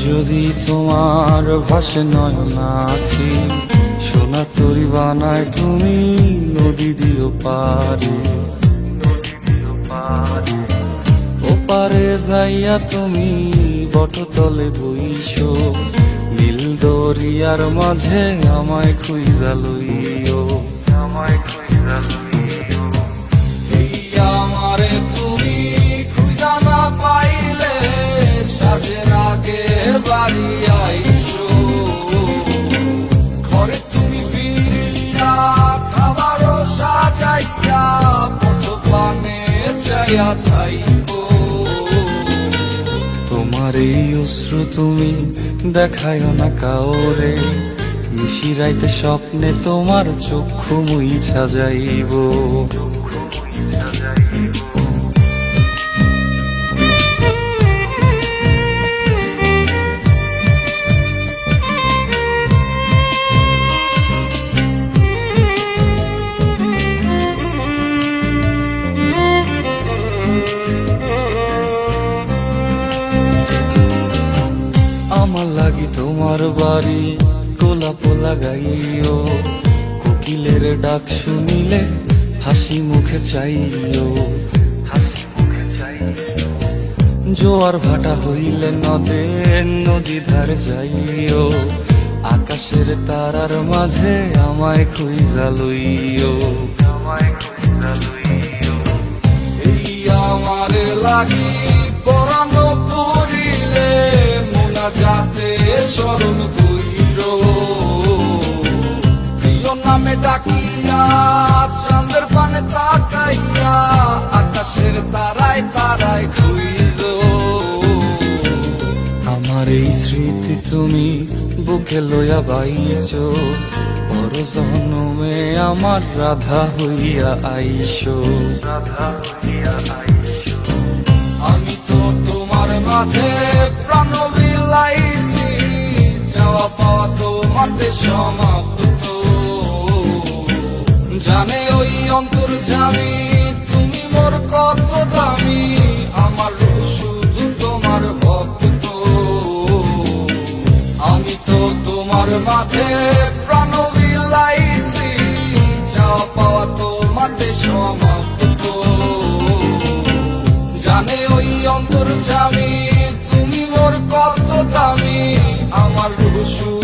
যদি তোমার ভাসে নয়নাখি, সোনা তরি বানায় তুমি নদী দিও পারে। ওপারে যাইয়া তুমি বটতলে বইসো, নীল দরিয়ার মাঝে আমায় খুঁজা লইও, আমায় খুঁজা লইও। এই আমারে তুমি খুঁজা না পাইলে সাজের আগে বাড়ি আইসো, ঘরে তুমি ফিরিয়া খাবারও সাজাইয়া পথ পানে চাইয়া থাইকো। তোমার এই অশ্রু তুমি দেখায়ও না কাউরে, নিশিরাইতে স্বপ্নে তোমার চক্ষু মুইছা যাইব। আমার লাগি তোমার বাড়ি গোলাপ লাগাইও, কোকিলের ডাক শুনিলে হাসি মুখে চাইও, হাসি মুখে চাইও। জোয়ার ভাটা হইলে নদে নদী ধারে যাইও, আকাশের তারার মাঝে আমায় খুঁজা লইও, আমায় খুঁজা লইও। এই আমারে লাগি পরানো পড়িলে যাতে স্মরণ কইরো, প্রিয় নামে ডাকিয়া চাঁদের পানে তাকাইয়া আকাশের তারায় তারায় খুঁজো। আমার এই স্মৃতি তুমি বুকে লইয়া বাইছো, পর জন্মে আমার রাধা হইয়া আইসো, রাধা হইয়া আইসো। আমি তো তোমার মাঝে প্রাণ বিলাইছি, যাওয়া পাওয়া তোমাতে সমাপ্ত। জানে ওই অন্তর্যামী তুমি মোর কত দামি, আমার শুধু তোমার ভক্ত। আমি তো তোমার মাঝে প্রাণ বিলাইছি, যাওয়া পাওয়া তোমাতে সমাপ্ত। জানে ওই অন্তর্যামী তুমি মোর কত দামি, আমার রূপ